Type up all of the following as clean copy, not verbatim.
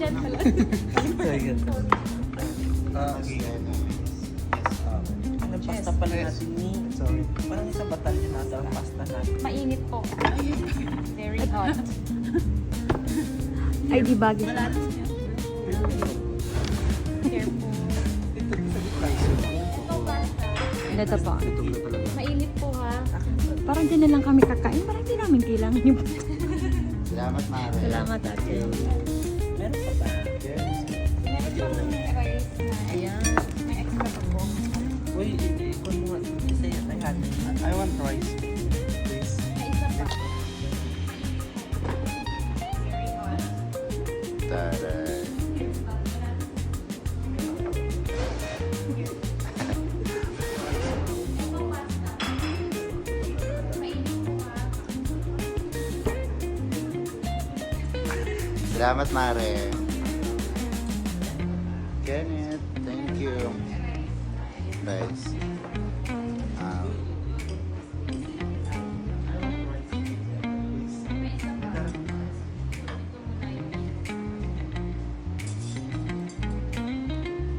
Okay. Ang pasta pala natin ni... Sorry. Parang isang batalyon na ang pasta natin. Mainit po. Very hot. Ay, di bagay. Careful. Ito po. Mainit po ha. Parang din na lang kami kakain. Parang di namin kailangan yung... Salamat, Mare. Salamat ate. Meron pa ba? Meron pang rice na. Ayan. May extra pa po. Uy, ikon mo nga. Isa yan ay honey. I want rice. Please. May isa pa. Taray. Salamat, Mare. Kenneth, thank you. Guys.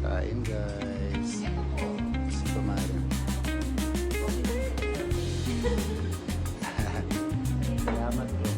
Kain, guys. Super Mario. Salamat, bro.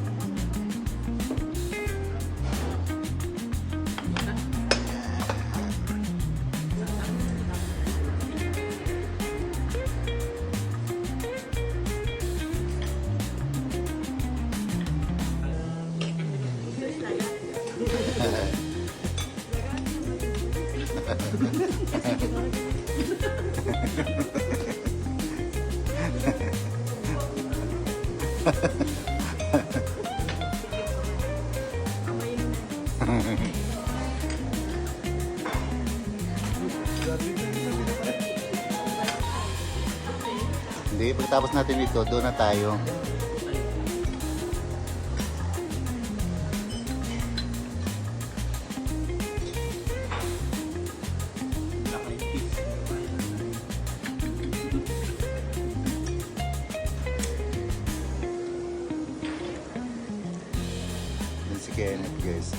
Hindi, pagkatapos natin ito, doon na tayo. Yan si Kenneth, guys.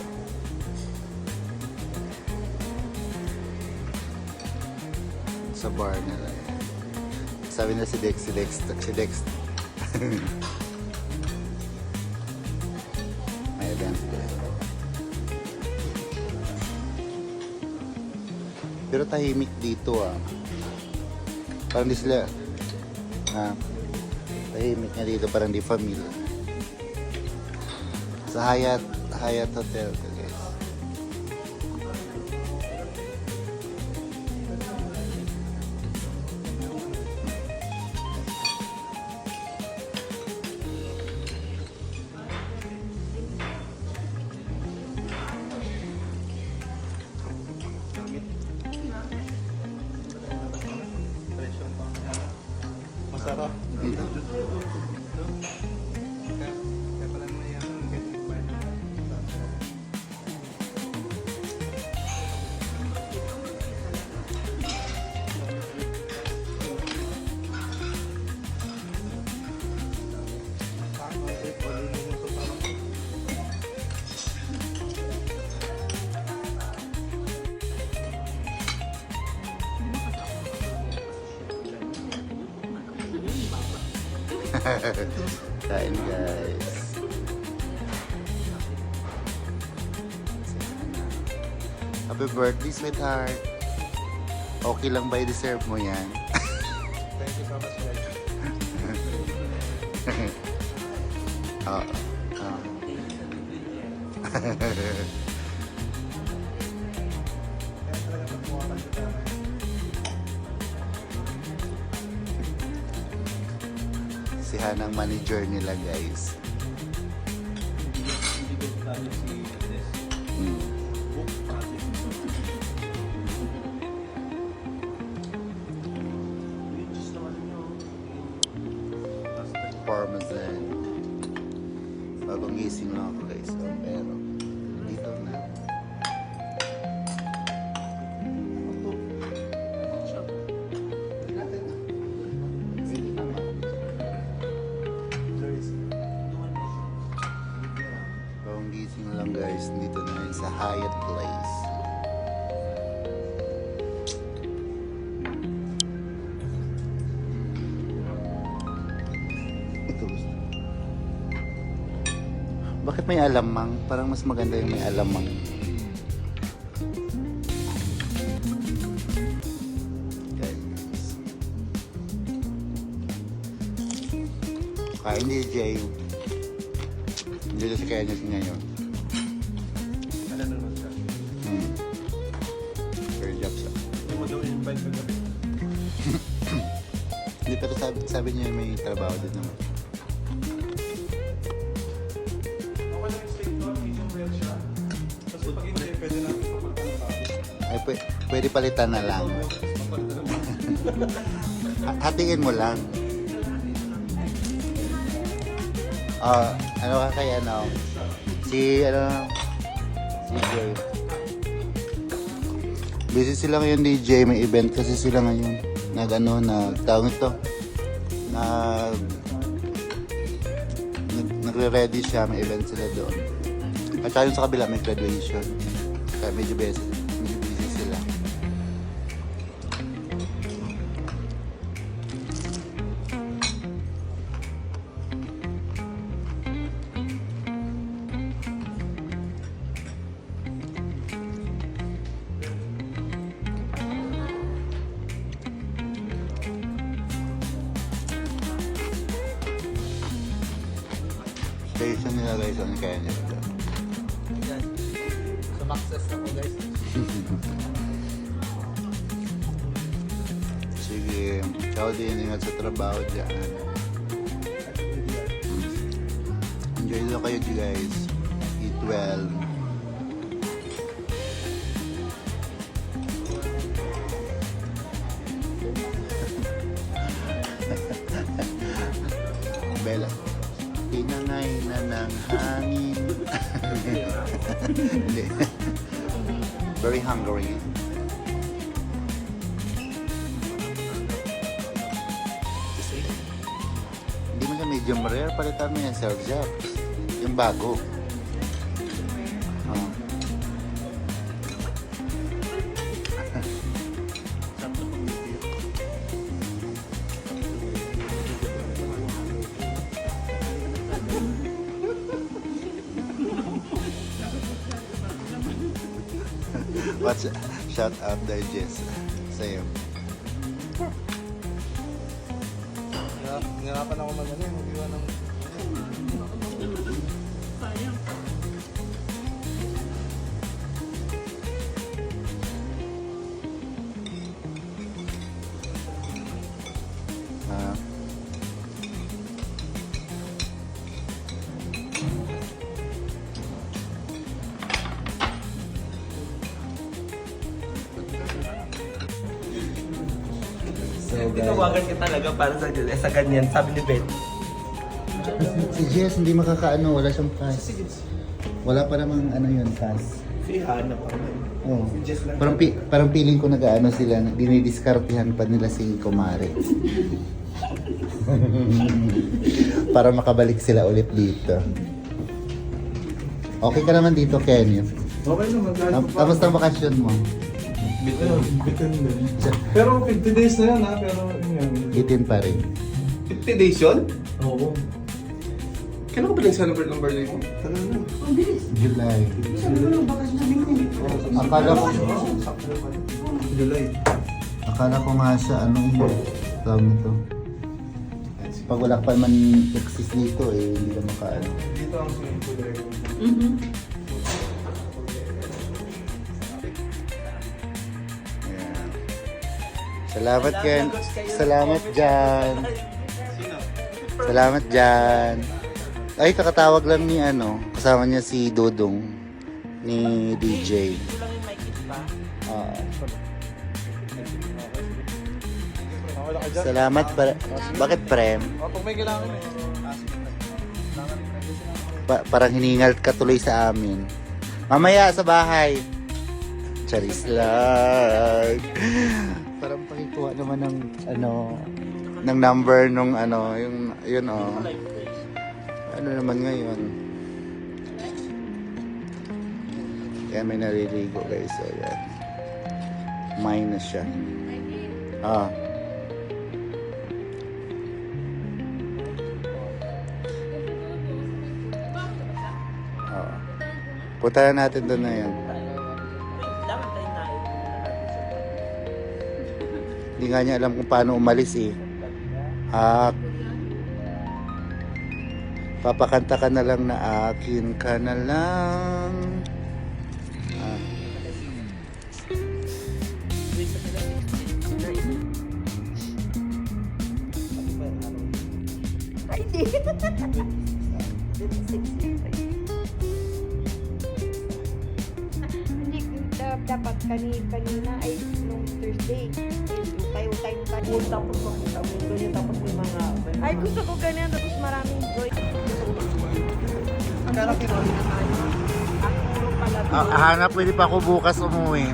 Sa bar nila. Sabi na si Dex. May dance din. Pero tahimik dito ah. Parang di sila tahimik nga dito, parang di familiar. Sa Hyatt Hotel to, guys. Masarap. Kain, guys. Happy birthday, sweetheart. Okay lang ba i-deserve mo yan? Thank you so much, guys. Oo. Si Hana ang manager nila, guys. Parmesan. Bagong gising lang ako, guys. So, pero dito na. Bagong Gising lang guys, dito na rin sa Hyatt Place. Ito. Bakit may alamang? Parang mas maganda yung may alamang. Guys. Kain ni Jay. Dito si Kenneth ngayon. Alam naman siya. Fair job siya. Hindi mo daw invite ka gabi. Hindi, pero sabi niya may trabaho din naman. Okay lang yung steak doon, medium well siya. Tapos pag hindi, pwede namin papalitan ng bago. Ay, pwede palitan na lang. Hatiin mo lang. Ano ka kay ano? Si Jay. Busy sila ngayon DJ, may event kasi sila ngayon. Tawag ito. Nagre-ready siya, may event sila doon. At saka yung sa kabila may graduation. Kaya medyo busy sila. Station nila guys, ano kaya niya ito? Yan. Sumakses ako guys. Sige, ciao din, ingat sa trabaho dyan. Enjoy lang kayo guys. Eat well. Bella. Tinangay na ng hangin. Hindi. Very hungry. Hindi mo siya medium rare. Palitan mo yan, serve. Yung bago. Oh. What's shout out there, Jess? Sa'yo. Nangirapan ako mag-ano, mag-iwan ng... Ah. Tinawagan ka talaga para sa ganyan, sabi ni Beth. Si Jess hindi makakaano, wala siyang pass. Wala pa namang ano yun, pass. Si Hana pa. Oh. Si Jess lang. Parang feeling ko nag-ano sila, dinidiskartihan pa nila si Kumare. Para makabalik sila ulit dito. Okay ka naman dito, Kenneth. Okay naman, kahit pa. Tapos na bakasyon mo. Bitin din. Pero 50 days na yan ha, pero yun yan. Bitin pa rin. 50 days yun? Oo. Kailan ko ba nag-celebrate ng birthday mo? Tagal na. July. Akala ko, July. akala ko nga sa ano yun. Tawag nito. Pag wala pa man exist dito eh, hindi ka makaano. Dito ang swimming pool rin. Ayan. Salamat Ken. Salamat dyan. Salamat dyan. Ay, kakatawag lang ni kasama niya si Dodong ni DJ. Ah. Salamat bakit Prem? Pag may kailangan eh. Parang hiningal ka tuloy sa amin. Mamaya sa bahay. Charis lang. Parang pakikuha naman ng ng number nung yun Ano naman ngayon? Kaya may naliligo guys. So yan. Minus siya. Ah. Oo. Punta na natin doon na yan. Hindi nga niya alam kung paano umalis eh. Ah, papakanta ka na lang na akin ka na lang. Ah. Ay, di. Hindi, dapat kanina ay nung Thursday. Tayo time pa. Tapos makita mo yung ganyan, tapos may mga... Ay, gusto ko ganyan. Tapos maraming joy. Akala ko na tayo. Ang puro pala. Hanap, pwede pa ako bukas umuwi.